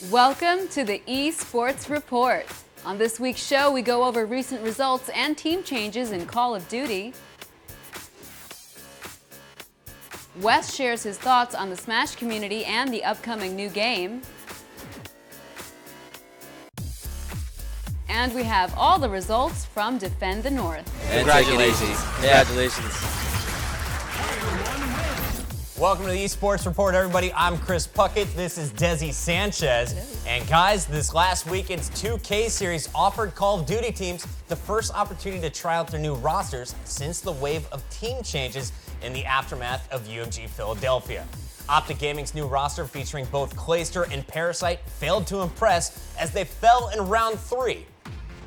Welcome to the eSports Report. On this week's show, we go over recent results and team changes in Call of Duty. Wes shares his thoughts on the Smash community and the upcoming new game. And we have all the results from Defend the North. Congratulations. Congratulations. Welcome to the eSports Report, everybody. I'm Chris Puckett. This is Desi Sanchez. And guys, this last weekend's 2K series offered Call of Duty teams the first opportunity to try out their new rosters since the wave of team changes in the aftermath of UMG Philadelphia. Optic Gaming's new roster featuring both Clayster and Parasite failed to impress as they fell in round 3.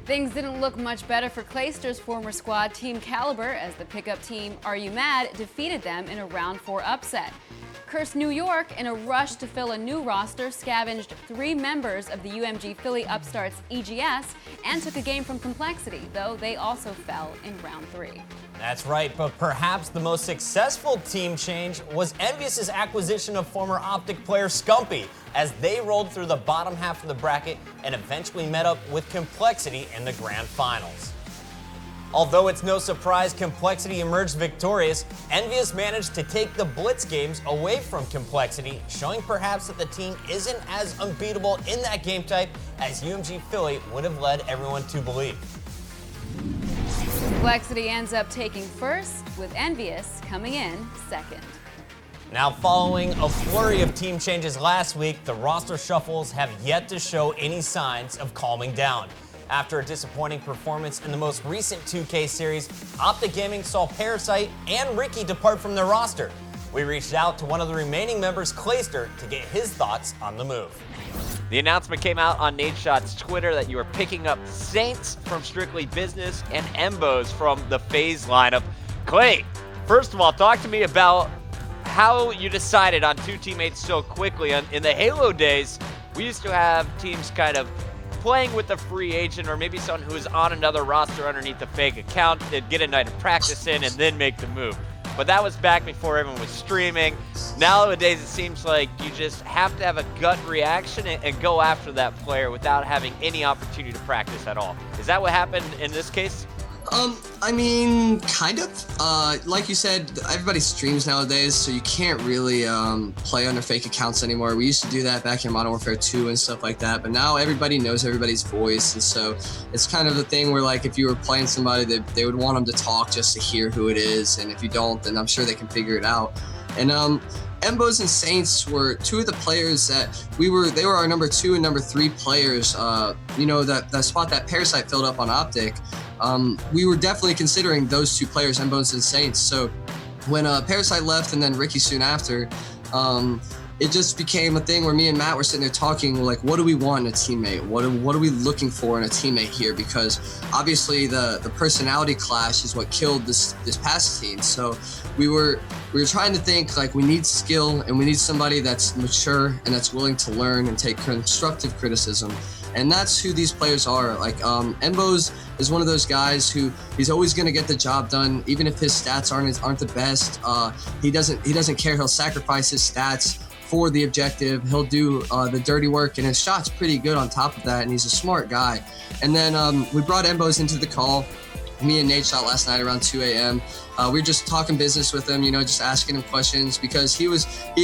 Things didn't look much better for Clayster's former squad, Team Caliber, as the pickup team Are You Mad defeated them in a round 4 upset. Cursed New York, in a rush to fill a new roster, scavenged 3 members of the UMG Philly upstarts EGS and took a game from Complexity, though they also fell in round 3. That's right, but perhaps the most successful team change was Envious's acquisition of former Optic player Scumpy, as they rolled through the bottom half of the bracket and eventually met up with Complexity in the grand finals. Although it's no surprise Complexity emerged victorious, Envious managed to take the Blitz games away from Complexity, showing perhaps that the team isn't as unbeatable in that game type as UMG Philly would have led everyone to believe. Complexity ends up taking first, with Envious coming in second. Now, following a flurry of team changes last week, the roster shuffles have yet to show any signs of calming down. After a disappointing performance in the most recent 2K series, Optic Gaming saw Parasite and Ricky depart from their roster. We reached out to one of the remaining members, Clayster, to get his thoughts on the move. The announcement came out on Nadeshot's Twitter that you are picking up Saints from Strictly Business and Embos from the FaZe lineup. Clay, first of all, talk to me about how you decided on 2 teammates so quickly. In the Halo days, we used to have teams kind of playing with a free agent or maybe someone who is on another roster underneath a fake account. They'd get a night of practice in and then make the move. But that was back before everyone was streaming. Nowadays, it seems like you just have to have a gut reaction and go after that player without having any opportunity to practice at all. Is that what happened in this case? I mean, kind of. Like you said, everybody streams nowadays, so you can't really play under fake accounts anymore. We used to do that back in Modern Warfare 2 and stuff like that, but now everybody knows everybody's voice, and so it's kind of the thing where, like, if you were playing somebody, they would want them to talk just to hear who it is, and if you don't, then I'm sure they can figure it out. And Embos and Saints were 2 of the players that they were our number 2 and number 3 players. You know, that spot that Parasite filled up on Optic. We were definitely considering those 2 players, Embos and Saints. So when Parasite left and then Ricky soon after, it just became a thing where me and Matt were sitting there talking, like, what do we want in a teammate? What are we looking for in a teammate here? Because obviously the personality clash is what killed this past team. So we were trying to think, like, we need skill and we need somebody that's mature and that's willing to learn and take constructive criticism. And that's who these players are. Like, Embos is one of those guys who he's always going to get the job done, even if his stats aren't the best. He doesn't care. He'll sacrifice his stats for the objective. He'll do the dirty work, and his shot's pretty good on top of that. And he's a smart guy. And then we brought Embos into the call. Me and Nate shot last night around 2 a.m. We were just talking business with him, you know, just asking him questions because he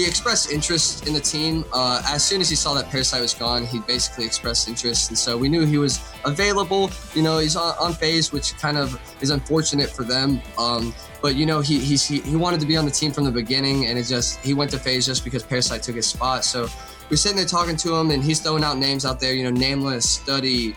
expressed interest in the team. As soon as he saw that Parasite was gone, he basically expressed interest. And so we knew he was available. You know, he's on FaZe, which kind of is unfortunate for them. But, you know, he wanted to be on the team from the beginning, and he went to FaZe just because Parasite took his spot. So we're sitting there talking to him, and he's throwing out names out there, you know, Nameless, Study,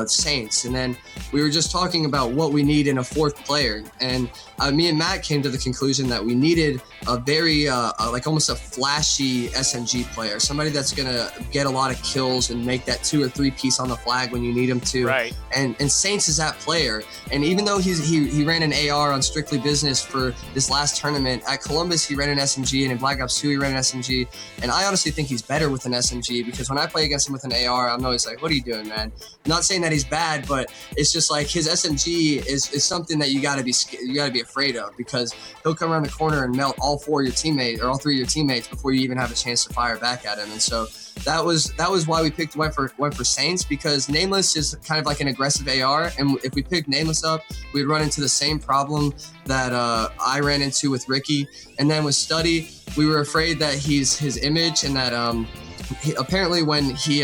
Saints. And then we were just talking about what we need in a 4th player. And me and Matt came to the conclusion that we needed a very, like almost a flashy SMG player, somebody that's going to get a lot of kills and make that 2 or 3 piece on the flag when you need him to. Right. And Saints is that player. And even though he ran an AR on Strictly Business for this last tournament, at Columbus he ran an SMG, and in Black Ops 2 he ran an SMG. And I honestly think he's better with an SMG because when I play against him with an AR, I'm always like, what are you doing, man? I'm not saying that he's bad, but it's just like his SMG is something that you gotta be afraid of, because he'll come around the corner and melt all 4 of your teammates or all 3 of your teammates before you even have a chance to fire back at him. And so that was why we went for Saints, because Nameless is kind of like an aggressive AR, and if we picked Nameless up, we'd run into the same problem that I ran into with Ricky. And then with Study, we were afraid that his image, and that apparently when he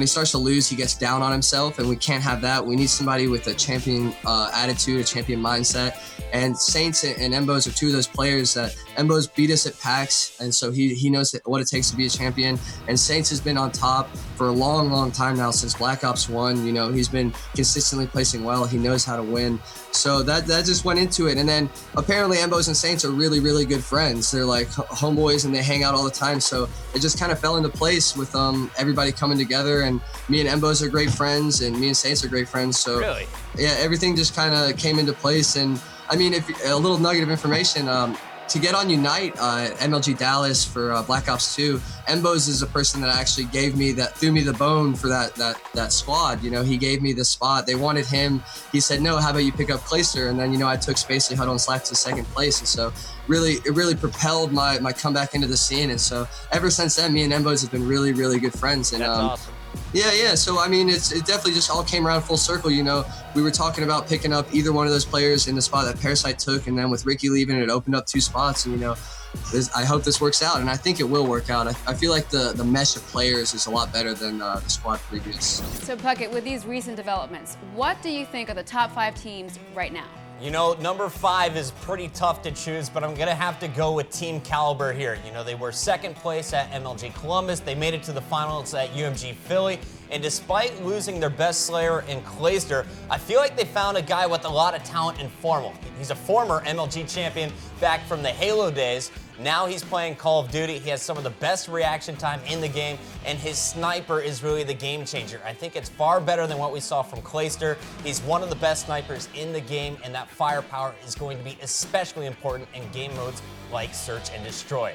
starts to lose, he gets down on himself, and we can't have that. We need somebody with a champion attitude, a champion mindset. And Saints and Embos are two of those players that Embos beat us at PAX, and so he knows what it takes to be a champion. And Saints has been on top for a long, long time now, since Black Ops 1. You know, he's been consistently placing well. He knows how to win. So that just went into it. And then apparently Embos and Saints are really, really good friends. They're like homeboys, and they hang out all the time. So it just kind of fell into place with everybody coming together. And me and Embos are great friends, and me and Saints are great friends. So Really? Yeah, everything just kind of came into place. And I mean, if a little nugget of information, to get on Unite at MLG Dallas for Black Ops 2, Embos is a person that actually threw me the bone for that squad. You know, he gave me the spot. They wanted him. He said, no, how about you pick up Clayster? And then, you know, I took Spacely Huddle and Slack to second place. And so it really propelled my comeback into the scene. And so ever since then, me and Embos have been really, really good friends. And That's awesome. Yeah. So, I mean, it definitely just all came around full circle. You know, we were talking about picking up either one of those players in the spot that Parasite took. And then with Ricky leaving, it opened up 2 spots. And, you know, I hope this works out. And I think it will work out. I feel like the mesh of players is a lot better than the squad previous. So Puckett, with these recent developments, what do you think are the top 5 teams right now? You know, number 5 is pretty tough to choose, but I'm going to have to go with Team Caliber here. You know, they were second place at MLG Columbus. They made it to the finals at UMG Philly. And despite losing their best Slayer in Clayster, I feel like they found a guy with a lot of talent in Formal. He's a former MLG champion back from the Halo days. Now he's playing Call of Duty. He has some of the best reaction time in the game, and his sniper is really the game changer. I think it's far better than what we saw from Clayster. He's one of the best snipers in the game, and that firepower is going to be especially important in game modes like Search and Destroy.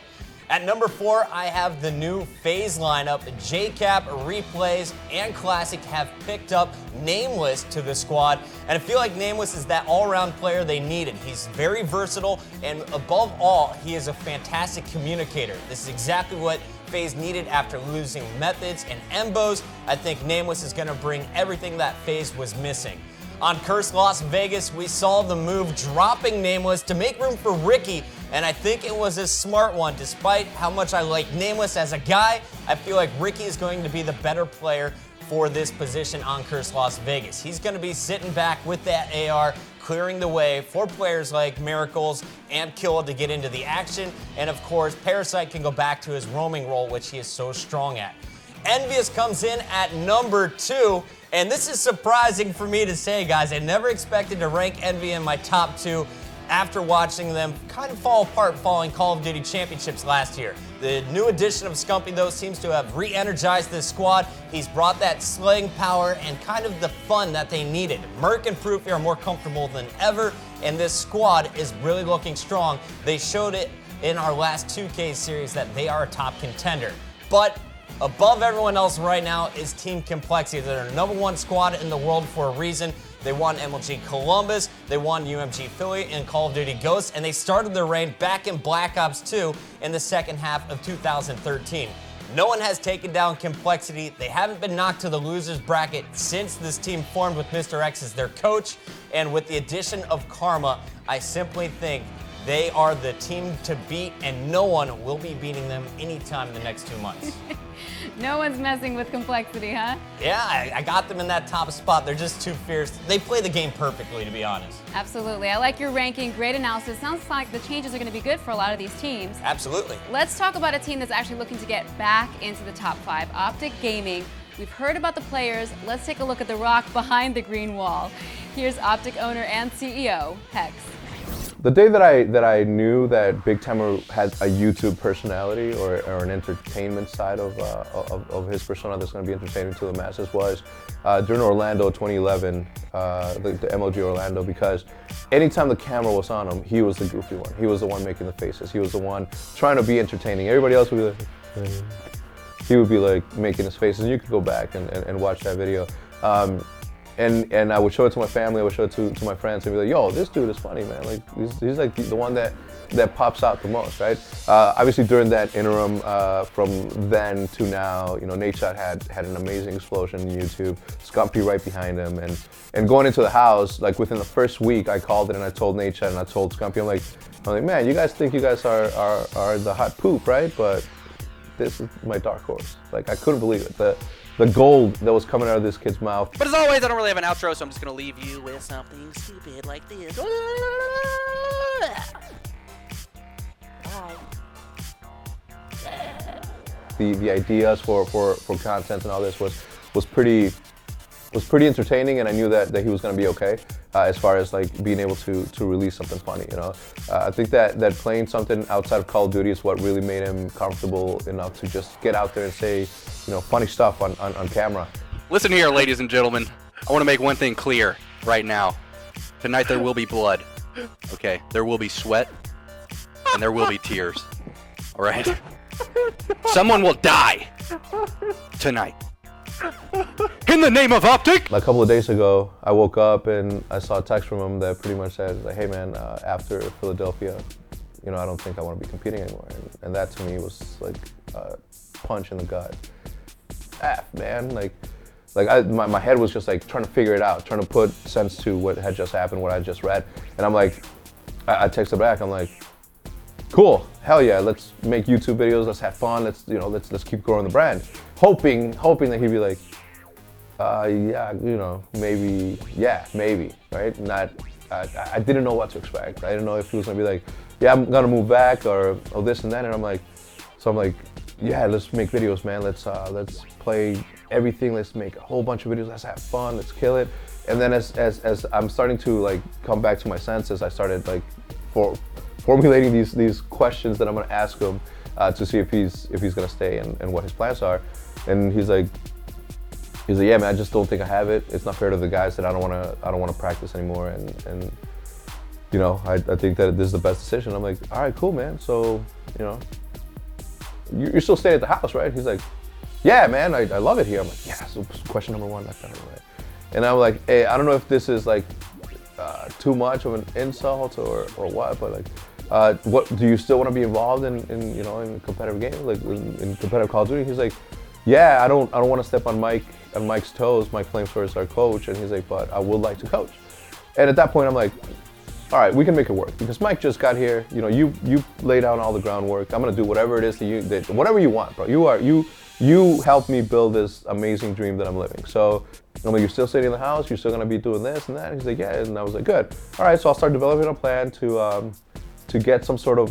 At number 4, I have the new FaZe lineup. JCap, Replays, and Classic have picked up Nameless to the squad, and I feel like Nameless is that all-around player they needed. He's very versatile, and above all, he is a fantastic communicator. This is exactly what FaZe needed after losing Methods and Embos. I think Nameless is going to bring everything that FaZe was missing. On Curse Las Vegas, we saw the move dropping Nameless to make room for Ricky, and I think it was a smart one. Despite how much I like Nameless as a guy, I feel like Ricky is going to be the better player for this position on Curse Las Vegas. He's going to be sitting back with that AR, clearing the way for players like Miracles and Kill to get into the action, and of course, Parasite can go back to his roaming role, which he is so strong at. Envious comes in at number 2, and this is surprising for me to say, guys. I never expected to rank Envy in my top 2 after watching them kind of fall apart following Call of Duty Championships last year. The new addition of Scumpy, though, seems to have re-energized this squad. He's brought that slaying power and kind of the fun that they needed. Merc and Proofy are more comfortable than ever, and this squad is really looking strong. They showed it in our last 2K series that they are a top contender. But above everyone else right now is Team Complexity. They're the #1 squad in the world for a reason. They won MLG Columbus, they won UMG Philly and Call of Duty Ghosts, and they started their reign back in Black Ops 2 in the second half of 2013. No one has taken down Complexity. They haven't been knocked to the losers bracket since this team formed with Mr. X as their coach, and with the addition of Karma, I simply think they are the team to beat, and no one will be beating them anytime in the next 2 months. No one's messing with Complexity, huh? Yeah, I got them in that top spot. They're just too fierce. They play the game perfectly, to be honest. Absolutely. I like your ranking. Great analysis. Sounds like the changes are going to be good for a lot of these teams. Absolutely. Let's talk about a team that's actually looking to get back into the top 5, Optic Gaming. We've heard about the players. Let's take a look at the rock behind the green wall. Here's Optic owner and CEO, Hex. The day that I knew that Big Timer had a YouTube personality or an entertainment side of his persona that's going to be entertaining to the masses was during Orlando 2011, the MLG Orlando, because anytime the camera was on him, he was the goofy one. He was the one making the faces. He was the one trying to be entertaining. Everybody else would be like, he would be like making his faces. You could go back and watch that video. And I would show it to my family, I would show it to my friends, and be like, yo, this dude is funny, man. Like, he's like the one that that pops out the most, right? Obviously, during that interim from then to now, you know, Nadeshot had an amazing explosion in YouTube. Scumpy right behind him, and going into the house, like within the first week, I called it and I told Nadeshot and I told Scumpy, I'm like, man, you guys think you guys are the hot poop, right? But this is my dark horse. Like, I couldn't believe it. The gold that was coming out of this kid's mouth. But as always, I don't really have an outro, so I'm just gonna leave you with something stupid like this. Bye. The ideas for content and all this was pretty entertaining, and I knew that he was gonna be okay as far as like being able to release something funny. You know, I think that playing something outside of Call of Duty is what really made him comfortable enough to just get out there and say, you know, funny stuff on camera. Listen here, ladies and gentlemen. I want to make one thing clear right now. Tonight there will be blood. Okay, there will be sweat, and there will be tears. All right. Someone will die tonight. In the name of Optic! A couple of days ago, I woke up and I saw a text from him that pretty much said, like, hey man, after Philadelphia, you know, I don't think I want to be competing anymore. And that to me was like a punch in the gut. Man, like my head was just like trying to figure it out, trying to put sense to what had just happened, what I just read. And I'm like, I texted back, I'm like, cool, hell yeah, let's make YouTube videos, let's have fun, let's keep growing the brand. Hoping that he'd be like, yeah, you know, maybe, right? Not, I didn't know what to expect. I didn't know if he was gonna be like, yeah, I'm gonna move back or this and that. And I'm like, yeah, let's make videos, man. Let's play everything. Let's make a whole bunch of videos. Let's have fun. Let's kill it. And then as I'm starting to like come back to my senses, I started like formulating these questions that I'm gonna ask him to see if he's gonna stay and what his plans are. And he's like, yeah, man, I just don't think I have it. It's not fair to the guys that I don't wanna practice anymore. And you know, I think that this is the best decision. I'm like, all right, cool, man. So, you know, you're still staying at the house, right? He's like, yeah, man, I love it here. I'm like, yeah. So question number one, that's better, right? And I'm like, hey, I don't know if this is like too much of an insult or what, but like, what do you still want to be involved in you know, in competitive games, like in competitive Call of Duty? He's like, yeah, I don't want to step on Mike's toes. Mike Flamesword is our coach, and he's like, but I would like to coach. And at that point, I'm like, all right, we can make it work because Mike just got here. You know, you laid down all the groundwork. I'm gonna do whatever it is whatever you want, bro. You helped me build this amazing dream that I'm living. So I'm like, you're still sitting in the house. You're still gonna be doing this and that. And he's like, yeah. And I was like, good. All right, so I'll start developing a plan to get some sort of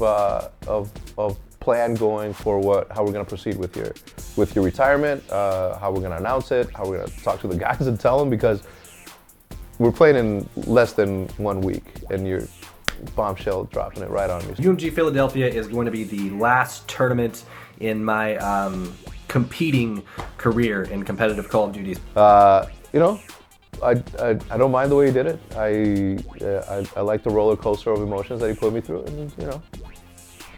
plan going for how we're gonna proceed with your retirement, how we're gonna announce it, how we're gonna talk to the guys and tell them, because we're playing in less than 1 week, and you're bombshell dropping it right on me. UMG Philadelphia is going to be the last tournament in my competing career in competitive Call of Duty. You know, I don't mind the way he did it. I like the roller coaster of emotions that he put me through, and you know,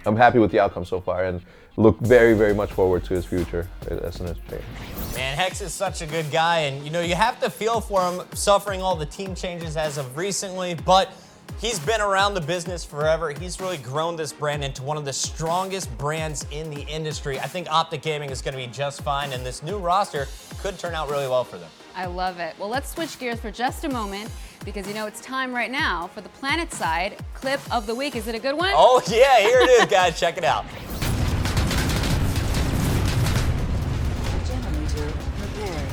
I'm happy with the outcome so far, and look very, very much forward to his future as an entertainer. Man, Hex is such a good guy, and you know, you have to feel for him suffering all the team changes as of recently, but he's been around the business forever. He's really grown this brand into one of the strongest brands in the industry. I think Optic Gaming is going to be just fine, and this new roster could turn out really well for them. I love it. Well, let's switch gears for just a moment, because you know it's time right now for the Planet Side clip of the week. Is it a good one? Oh yeah, here it is, guys. Check it out. Generator repaired.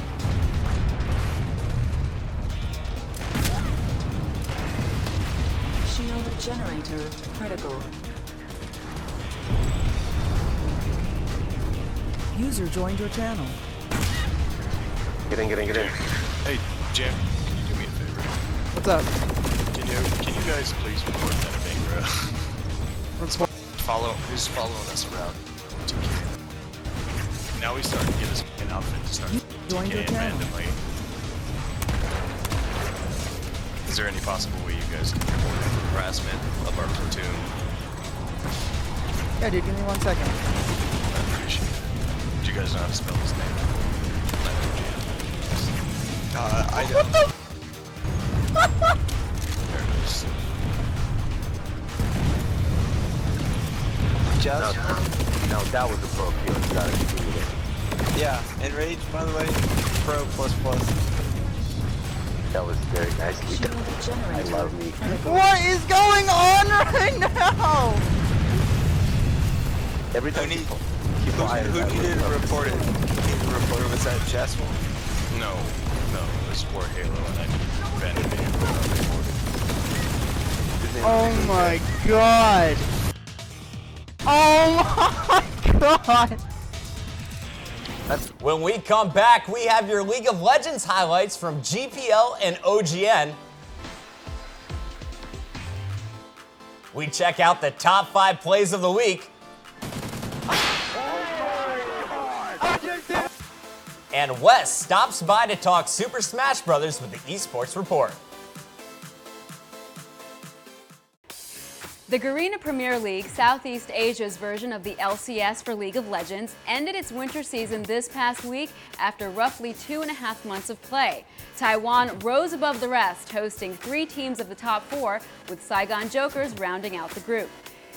Shield generator critical. User joined your channel. Get in. Hey, Jim, can you do me a favor? What's up? Can you guys please report that event, bro? Who's following us around 2K? Now we start to get us an outfit to start Join your 2K channel. randomly. Is there any possible way you guys can report harassment of our platoon? Yeah, dude, give me 1 second. I appreciate it. Do you guys know how to spell his name? I don't. There it is. That was a pro kill. You gotta continue it. Yeah, Enrage, by the way, pro ++. That was very nicely done. I love me. What is going on right now? Every time keep Who needed to report it? Who needed to report it? Was that Chesswell? No, it was Sport Halo, and I banned it. Oh my god. Oh my god. When we come back, we have your League of Legends highlights from GPL and OGN. We check out the top 5 plays of the week. And Wes stops by to talk Super Smash Bros. With the eSports Report. The Garena Premier League, Southeast Asia's version of the LCS for League of Legends, ended its winter season this past week after roughly 2.5 months of play. Taiwan rose above the rest, hosting 3 teams of the top 4, with Saigon Jokers rounding out the group.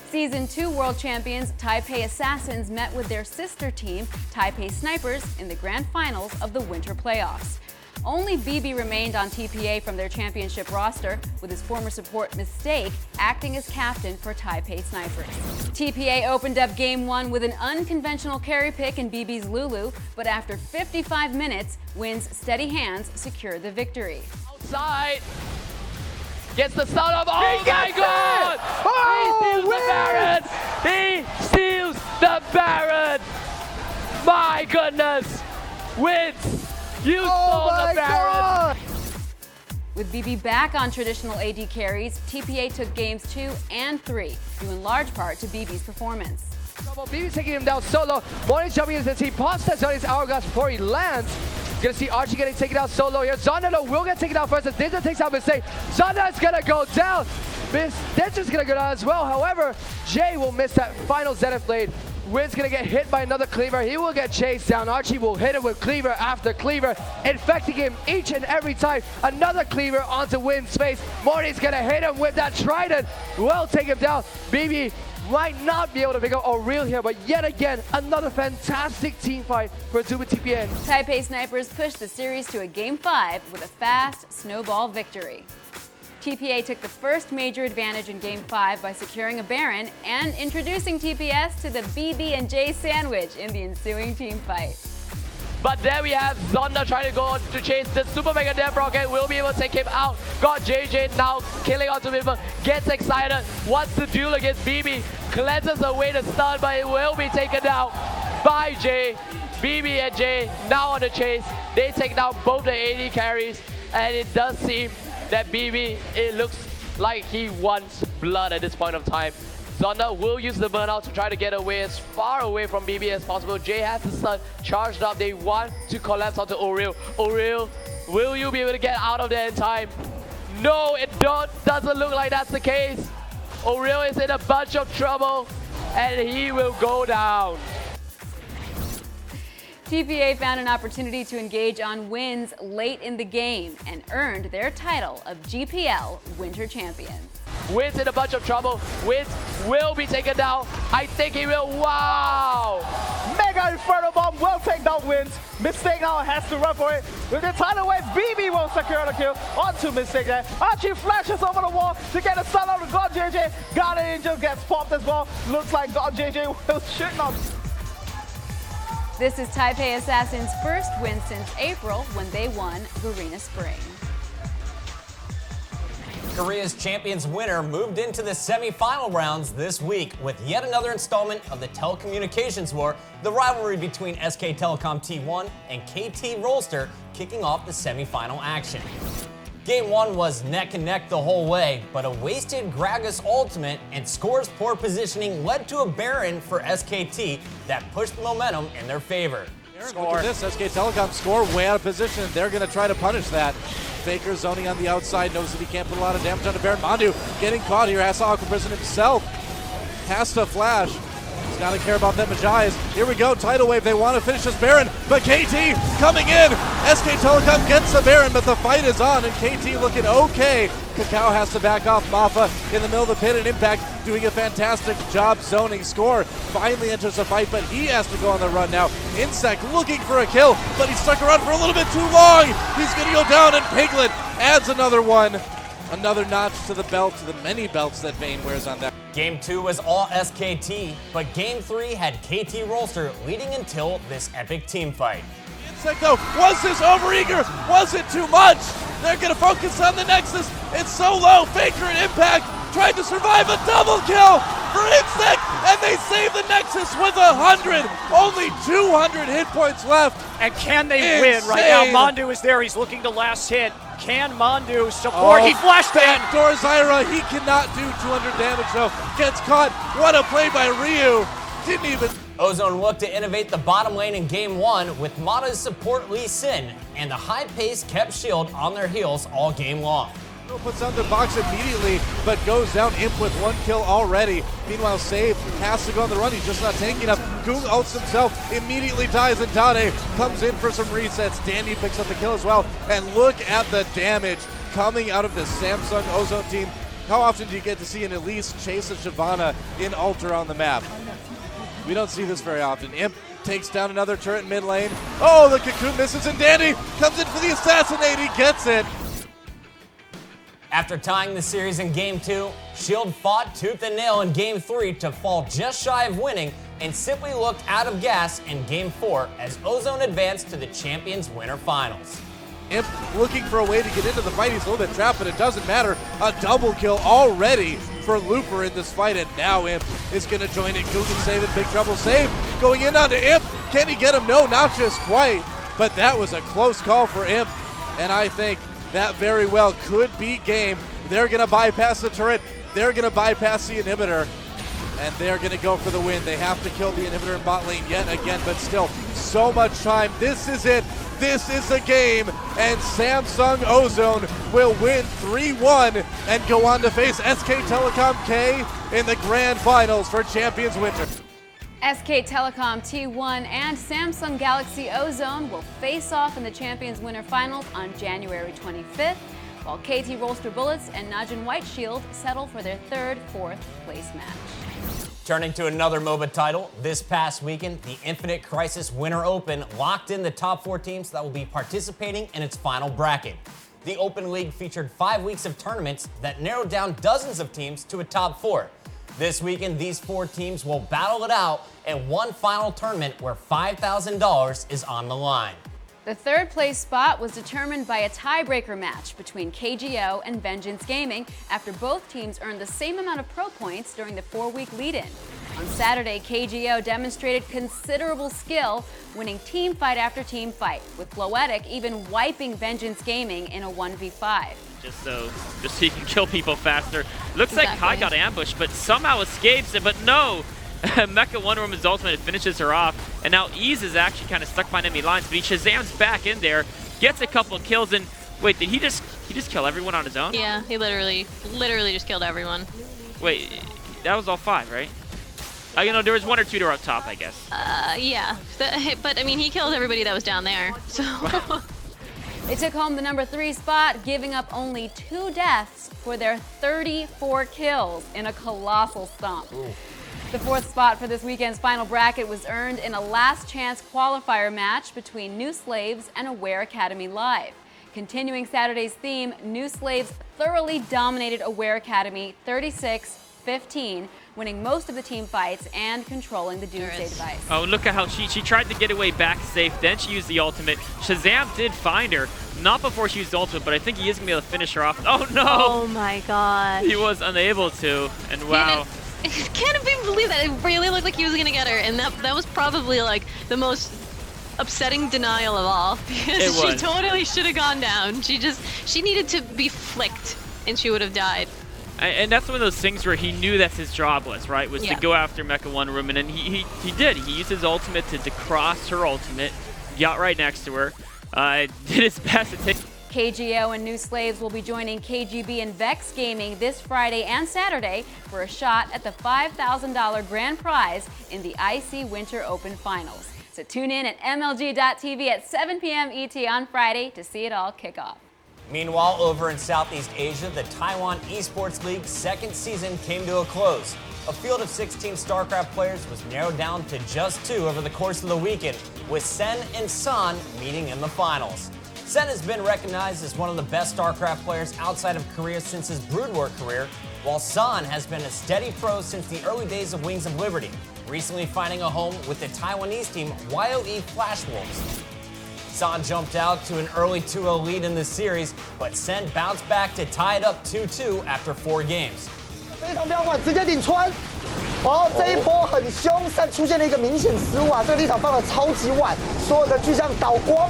Season 2 world champions Taipei Assassins met with their sister team, Taipei Snipers, in the grand finals of the winter playoffs. Only BB remained on TPA from their championship roster, with his former support Mistake acting as captain for Taipei Snipers. TPA opened up Game 1 with an unconventional carry pick in BB's Lulu, but after 55 minutes, Win's steady hands secured the victory. Outside! Gets the stun of, oh my god! He steals the Baron! My goodness! Wins! You stole the Baron! With BB back on traditional AD carries, TPA took games 2 and 3, due in large part to BB's performance. BB's taking him down solo. Morning jumping in as he pops that on his hourglass before he lands. Gonna see Archie getting taken out solo here. Zonda will get taken out first as Ninja takes out Mistake. Zonda is gonna go down. Ninja's gonna go down as well. However, Jay will miss that final Zenith blade. Win's gonna get hit by another cleaver. He will get chased down. Archie will hit him with cleaver after cleaver, infecting him each and every time. Another cleaver onto Win's face. Morty's gonna hit him with that trident. Will take him down. BB might not be able to pick up O'Real here, but yet again, another fantastic team fight for Zuma TPN. Taipei Snipers pushed the series to a Game 5 with a fast snowball victory. TPA took the first major advantage in Game 5 by securing a Baron and introducing TPS to the BB and J sandwich in the ensuing team fight. But there we have Zonda trying to go to chase the Super Mega Death Rocket. Will be able to take him out. Got JJ now killing onto him. Gets excited. Wants to duel against BB. Cleanses away the stun, but it will be taken down by Jay. BB and Jay now on the chase. They take down both the AD carries. And it does seem that BB, it looks like he wants blood at this point of time. Zonda will use the burnout to try to get away as far away from BB as possible. Jay has the stun charged up. They want to collapse onto O'Real. O'Real, will you be able to get out of there in time? No, it doesn't look like that's the case. O'Real is in a bunch of trouble and he will go down. TPA found an opportunity to engage on wins late in the game and earned their title of GPL Winter Champions. Win's in a bunch of trouble. Wins will be taken down. I think he will. Wow! Mega Inferno Bomb will take down Wins. Mistake now has to run for it. With the tidal wave, BB will secure the kill onto Mistake there. Archie flashes over the wall to get a stun out of God JJ. God Angel gets popped as well. Looks like God JJ will shoot on. This is Taipei Assassins' first win since April when they won Garena Spring. Korea's champions winner moved into the semi-final rounds this week with yet another installment of the telecommunications war, the rivalry between SK Telecom T1 and KT Rolster kicking off the semi-final action. Game 1 was neck and neck the whole way, but a wasted Gragas ultimate and Score's poor positioning led to a Baron for SKT that pushed momentum in their favor. Look at this, SK Telecom Score way out of position. They're going to try to punish that. Faker zoning on the outside, knows that he can't put a lot of damage on the Baron. Mandu getting caught here, has to Aqua Prison himself. Has to flash. Gotta care about that Magi's. Here we go, tidal wave. They want to finish this Baron, but KT coming in. SK Telecom gets the Baron, but the fight is on, and KT looking okay. Kakao has to back off. Mafa in the middle of the pit, and Impact doing a fantastic job zoning. Score finally enters the fight, but he has to go on the run now. Insect looking for a kill, but he stuck around for a little bit too long. He's going to go down, and Piglet adds another one. Another notch to the belt, to the many belts that Vayne wears on that. Game 2 was all SKT, but Game 3 had KT Rolster leading until this epic team fight. Insect though, was this overeager? Was it too much? They're gonna focus on the Nexus. It's so low. Faker and Impact tried to survive a double kill for Insect, and they save the Nexus with 100. Only 200 hit points left. And can they win right now? Mondu is there. He's looking to last hit. Can Mondu support? He flashed that. Backdoor Zyra. He cannot do 200 damage though. Gets caught. What a play by Ryu. Didn't even. Ozone looked to innovate the bottom lane in Game 1 with Mata's support Lee Sin, and the high pace kept Shield on their heels all game long. Puts on the box immediately, but goes down Imp with 1 kill already. Meanwhile, Save has to go on the run. He's just not tanky enough. Goong ults himself, immediately dies, and Dade comes in for some resets. Dandy picks up the kill as well. And look at the damage coming out of the Samsung Ozone team. How often do you get to see an Elise chase a Shyvana in Alter on the map? We don't see this very often. Imp takes down another turret in mid lane. Oh, the Cocoon misses, and Dandy comes in for the assassinate. He gets it. After tying the series in Game 2, Shield fought tooth and nail in Game 3 to fall just shy of winning and simply looked out of gas in Game 4 as Ozone advanced to the Champions Winter Finals. Imp looking for a way to get into the fight. He's a little bit trapped, but it doesn't matter. A double kill already for Looper in this fight, and now Imp is going to join it. Googan save it, big trouble save. Going in onto Imp. Can he get him? No, not just quite, but that was a close call for Imp, and I think that very well could be game. They're going to bypass the turret. They're going to bypass the inhibitor. And they're going to go for the win. They have to kill the inhibitor in bot lane yet again, but still, so much time. This is it. This is the game. And Samsung Ozone will win 3-1 and go on to face SK Telecom K in the grand finals for Champions Winter. SK Telecom T1 and Samsung Galaxy Ozone will face off in the Champions Winter Finals on January 25th, while KT Rolster Bullets and Najin White Shield settle for their 3rd, 4th place match. Turning to another MOBA title, this past weekend, the Infinite Crisis Winter Open locked in the top 4 teams that will be participating in its final bracket. The Open League featured 5 weeks of tournaments that narrowed down dozens of teams to a top 4. This weekend, these 4 teams will battle it out in one final tournament where $5,000 is on the line. The 3rd place spot was determined by a tiebreaker match between KGO and Vengeance Gaming after both teams earned the same amount of pro points during the 4-week lead-in. On Saturday, KGO demonstrated considerable skill, winning team fight after team fight, with Floetic even wiping Vengeance Gaming in a 1v5. Just so he can kill people faster. Looks like Kai got ambushed, but somehow escapes it, but no! Mecha Wonder Woman's ultimate finishes her off, and now Ease is actually kind of stuck behind enemy lines, but he Shazam's back in there, gets a couple of kills, and wait, did he just kill everyone on his own? Yeah, he literally just killed everyone. Wait, that was all 5, right? You know, there was 1 or 2 that were up top, I guess. Yeah, but I mean, he killed everybody that was down there, so. They took home the number 3 spot, giving up only 2 deaths for their 34 kills in a colossal stomp. Ooh. The 4th spot for this weekend's final bracket was earned in a last chance qualifier match between New Slaves and Aware Academy Live. Continuing Saturday's theme, New Slaves thoroughly dominated Aware Academy 36-15, winning most of the team fights and controlling the Doomsday device. Oh, look at how she tried to get away back safe, then she used the ultimate. Shazam did find her, not before she used the ultimate, but I think he is going to be able to finish her off. Oh no! Oh my god. He was unable to, and wow. I can't even believe that. It really looked like he was going to get her, and that was probably like the most upsetting denial of all, because she totally should have gone down. She needed to be flicked, and she would have died. And that's one of those things where he knew that's his job was, right? Was to go after Mecha Wonder Woman, and he did. He used his ultimate to cross her ultimate, got right next to her, did his best to take. KGO and New Slaves will be joining KGB and Vex Gaming this Friday and Saturday for a shot at the $5,000 grand prize in the IC Winter Open Finals. So tune in at MLG.tv at 7 p.m. ET on Friday to see it all kick off. Meanwhile, over in Southeast Asia, the Taiwan Esports League's second season came to a close. A field of 16 StarCraft players was narrowed down to just 2 over the course of the weekend, with Sen and San meeting in the finals. Sen has been recognized as one of the best StarCraft players outside of Korea since his Brood War career, while San has been a steady pro since the early days of Wings of Liberty, recently finding a home with the Taiwanese team YOE Flash Wolves. San jumped out to an early 2-0 lead in this series, but Sen bounced back to tie it up 2-2 after 4 games. 非常彪悍，直接顶穿。哦，这一波很凶，但出现了一个明显失误啊！这个立场放得超级晚，所有的巨像倒光，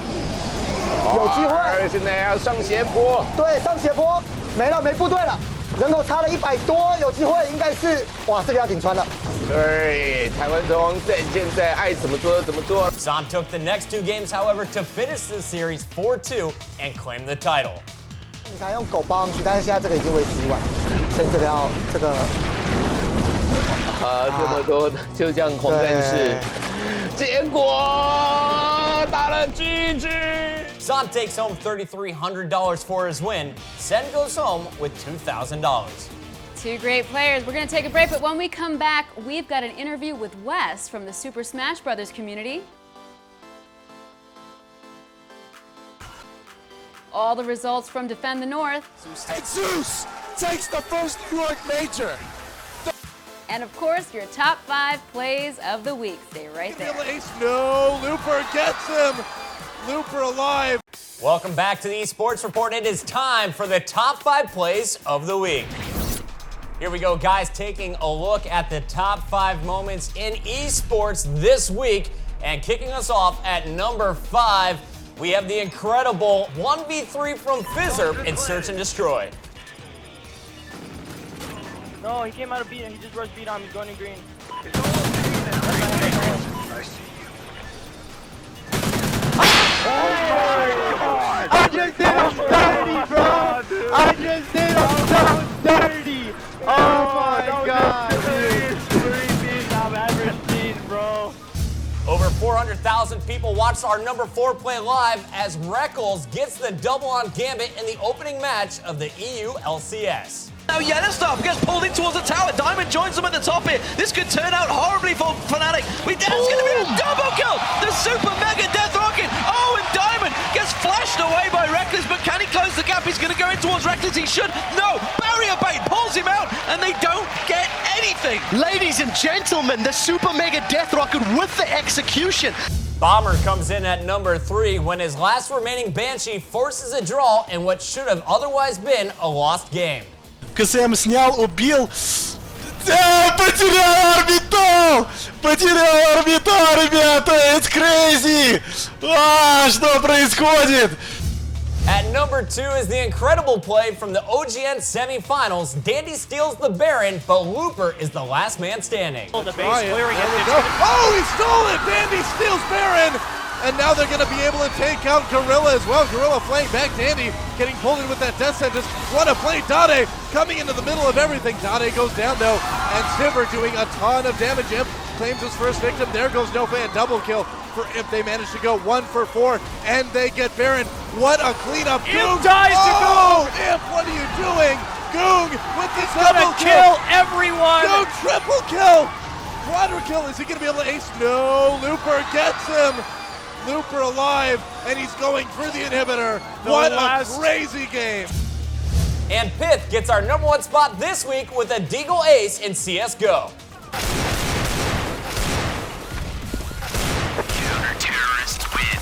有机会。现在要上斜坡。对，上斜坡，没了，没部队了，人口差了100多，有机会，应该是哇，这个要顶穿了。对，台湾中现在爱怎么做就怎么做。San took the next 2 games, however, to finish the series 4-2 and claim the title. 你看用狗包上去，但是现在这个已经为10万，所以这个要这个。这么多就这样狂战士，结果打了 GG。San takes home $3,300 for his win. Sen goes home with $2,000. 2 great players. We're going to take a break, but when we come back, we've got an interview with Wes from the Super Smash Bros. Community. All the results from Defend the North. And Zeus takes the first New York major. And of course, your top 5 plays of the week. Stay right there. No, Looper gets him. Looper alive. Welcome back to the Esports Report. It is time for the top 5 plays of the week. Here we go, guys, taking a look at the top 5 moments in esports this week. And kicking us off at number 5, we have the incredible 1v3 from Fizzerb in Search and Destroy. No, he came out of beat and he just rushed beat on him. He's going in green. I just did him dirty, bro! I just did him so dirty! Oh my god! I've ever seen, bro. Over 400,000 people watched our number 4 play live as Reckles gets the double on Gambit in the opening match of the EU LCS. Now Yenistov gets pulled in towards the tower. Diamond joins them at the top here. This could turn out horribly for Fnatic. It's going to be a double kill. The super mega death rocket. Oh, and Diamond gets flashed away by Reckless, but can he close the gap? He's going to go in towards Reckless. He should. No, barrier bait pulls him out, and they don't get anything. Ladies and gentlemen, the super mega death rocket with the execution. Bomber comes in at number 3 when his last remaining Banshee forces a draw in what should have otherwise been a lost game. КСМ снял, убил. Потерял орбитал! Потерял орбитал, ребята! It's crazy! Что происходит? At number 2 is the incredible play from the OGN semifinals. Dandy steals the Baron, but Looper is the last man standing. Oh, the base clearing he stole it! Dandy steals Baron! And now they're going to be able to take out Gorilla as well. Gorilla flaying back Dandy, getting pulled in with that death sentence. What a play. Dade coming into the middle of everything. Dade goes down though, and Sivir doing a ton of damage. Imp claims his first victim. There goes Nova, and double kill for Imp. They manage to go 1 for 4, and they get Baron. What a cleanup. Imp dies to Goong! Imp, what are you doing? Goong with the double kill everyone! Goong triple kill! Quadra kill. Is he going to be able to ace? No, Looper gets him. Looper alive, and he's going for the inhibitor. What a crazy game. And Pith gets our number 1 spot this week with a Deagle ace in CSGO. Counter-terrorists win.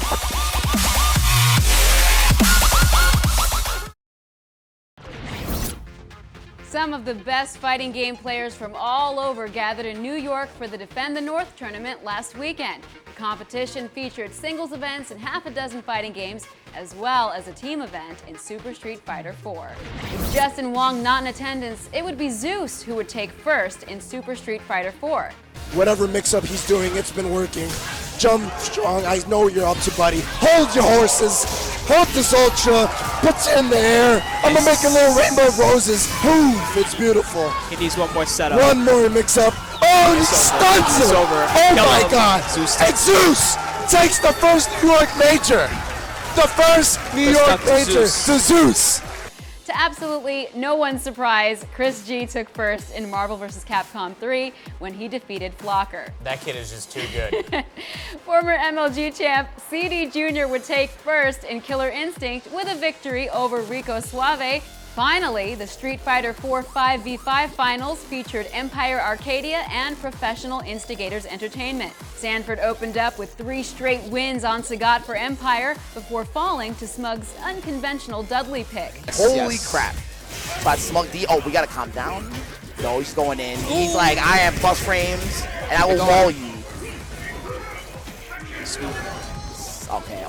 Some of the best fighting game players from all over gathered in New York for the Defend the North tournament last weekend. The competition featured singles events and half a dozen fighting games, as well as a team event in Super Street Fighter 4. With Justin Wong not in attendance, it would be Zeus who would take first in Super Street Fighter 4. Whatever mix-up he's doing, it's been working. Jump strong, I know you're up to, buddy. Hold your horses, hold this ultra, puts it in the air. I'm gonna make a little rainbow of roses. Poof, it's beautiful. He needs one more setup. One more mix up. Oh, he stuns It's it. over. Oh Kill my him. God. And Zeus takes the first New York major. The first New York major to Zeus. To absolutely no one's surprise, Chris G took first in Marvel vs. Capcom 3 when he defeated Flocker. That kid is just too good. Former MLG champ CD Jr. would take first in Killer Instinct with a victory over Rico Suave. Finally, the Street Fighter 4 5v5 finals featured Empire Arcadia and Professional Instigators Entertainment. Sanford opened up with 3 straight wins on Sagat for Empire before falling to Smug's unconventional Dudley pick. Holy crap. But Smug D, oh, we gotta calm down. No, he's going in. He's like, I have plus frames, and I will wall you.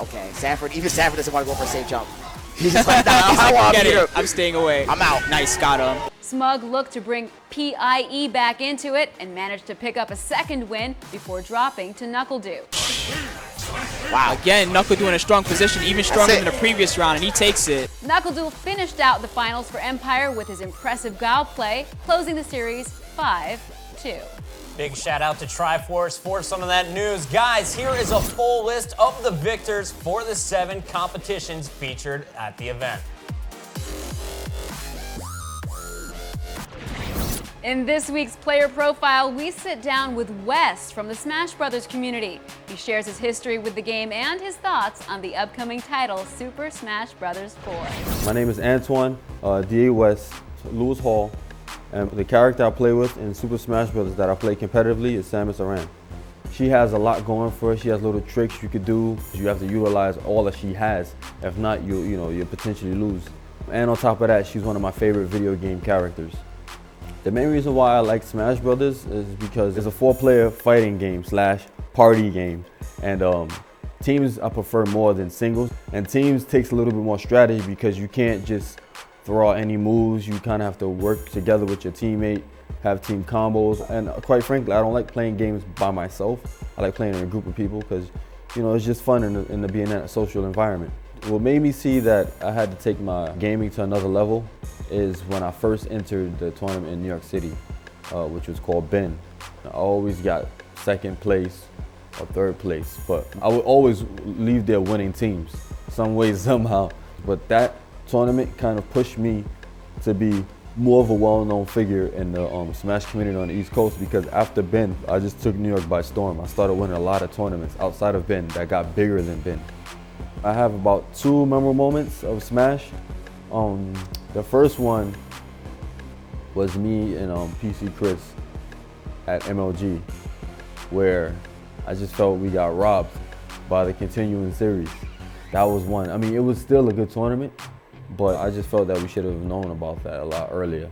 Okay. Sanford, even Sanford doesn't want to go for a safe jump. He's just like, I'm staying away. I'm out. Nice, got him. Smug looked to bring PIE back into it and managed to pick up a second win before dropping to NuckleDo. Wow. Again, NuckleDo in a strong position, even stronger than the previous round, and he takes it. NuckleDo finished out the finals for Empire with his impressive Gao play, closing the series 5-2. Big shout out to Triforce for some of that news. Guys, here is a full list of the victors for the 7 competitions featured at the event. In this week's player profile, we sit down with Wes from the Smash Brothers community. He shares his history with the game and his thoughts on the upcoming title, Super Smash Brothers 4. My name is Antoine, D.A. West, Lewis Hall, and the character I play with in Super Smash Brothers that I play competitively is Samus Aran. She has a lot going for her. She has little tricks you could do. You have to utilize all that she has. If not, you'll potentially lose. And on top of that, she's one of my favorite video game characters. The main reason why I like Smash Brothers is because it's a 4-player fighting game / party game. And teams I prefer more than singles. And teams takes a little bit more strategy because you can't just throw out any moves. You kind of have to work together with your teammate, have team combos. And quite frankly, I don't like playing games by myself. I like playing in a group of people because, it's just fun in being in a social environment. What made me see that I had to take my gaming to another level is when I first entered the tournament in New York City, which was called Ben. I always got second place or third place, but I would always leave there winning teams, some way, somehow. But that tournament kind of pushed me to be more of a well-known figure in the Smash community on the East Coast, because after Ben, I just took New York by storm. I started winning a lot of tournaments outside of Ben that got bigger than Ben. I have about 2 memorable moments of Smash. The first one was me and PC Chris at MLG, where I just felt we got robbed by the continuing series. That was one. I mean, it was still a good tournament, but I just felt that we should have known about that a lot earlier.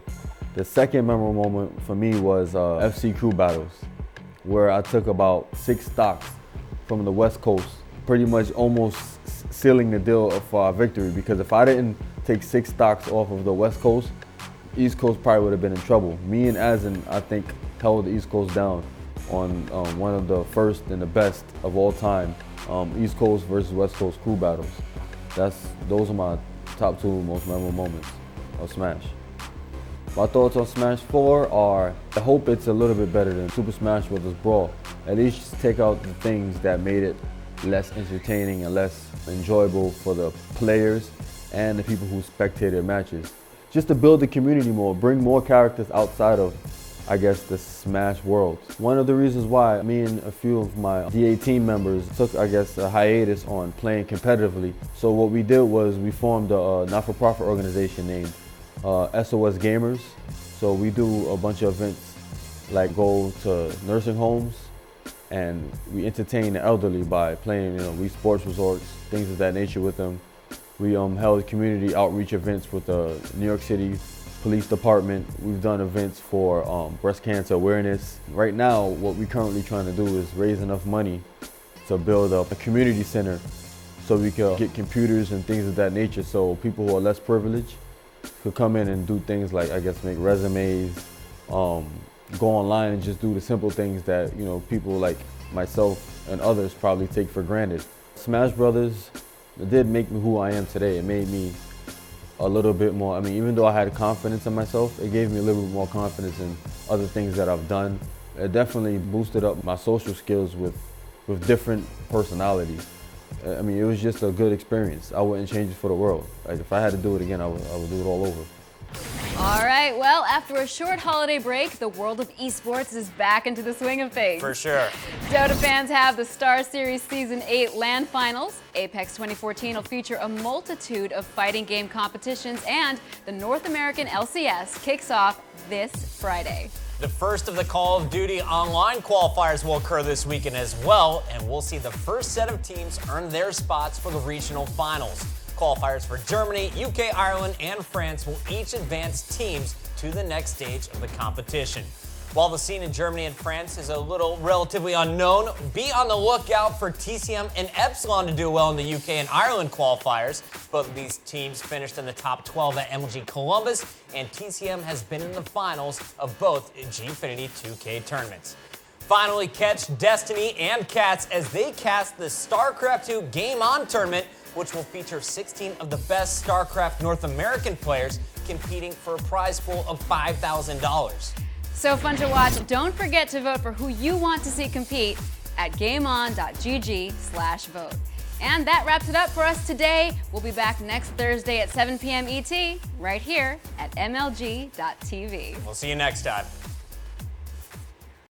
The second memorable moment for me was FC Crew Battles, where I took about 6 stocks from the West Coast, pretty much almost sealing the deal for our victory, because if I didn't take 6 stocks off of the West Coast, East Coast probably would have been in trouble. Me and Azin, I think, held the East Coast down on one of the first and the best of all time, East Coast versus West Coast crew battles. Those are my top 2 most memorable moments of Smash. My thoughts on Smash 4 are, I hope it's a little bit better than Super Smash Bros. Brawl. At least just take out the things that made it less entertaining and less enjoyable for the players and the people who spectated matches. Just to build the community more, bring more characters outside of, I guess, the Smash world. One of the reasons why me and a few of my DA team members took, I guess, a hiatus on playing competitively. So what we did was we formed a not-for-profit organization named SOS Gamers. So we do a bunch of events, like go to nursing homes, and we entertain the elderly by playing, Wii Sports resorts, things of that nature with them. We held community outreach events with the New York City Police Department. We've done events for breast cancer awareness. Right now, what we're currently trying to do is raise enough money to build up a community center so we can get computers and things of that nature, so people who are less privileged could come in and do things like, I guess, make resumes, go online and just do the simple things that, people like myself and others probably take for granted. Smash Brothers, it did make me who I am today. It made me a little bit more. I mean, even though I had confidence in myself, it gave me a little bit more confidence in other things that I've done. It definitely boosted up my social skills with different personalities. I mean, it was just a good experience. I wouldn't change it for the world. Like, if I had to do it again, I would do it all over. All right, well, after a short holiday break, the world of esports is back into the swing of things. For sure. Dota fans have the Star Series Season 8 LAN Finals. Apex 2014 will feature a multitude of fighting game competitions, and the North American LCS kicks off this Friday. The first of the Call of Duty Online qualifiers will occur this weekend as well, and we'll see the first set of teams earn their spots for the regional finals. Qualifiers for Germany, UK, Ireland, and France will each advance teams to the next stage of the competition. While the scene in Germany and France is a little relatively unknown, be on the lookout for TCM and Epsilon to do well in the UK and Ireland qualifiers. Both of these teams finished in the top 12 at MLG Columbus, and TCM has been in the finals of both Gfinity 2K tournaments. Finally, catch Destiny and Cats as they cast the StarCraft 2 Game On tournament, which will feature 16 of the best StarCraft North American players competing for a prize pool of $5,000. So fun to watch. Don't forget to vote for who you want to see compete at gameon.gg/vote. And that wraps it up for us today. We'll be back next Thursday at 7 p.m. ET right here at MLG.TV. We'll see you next time.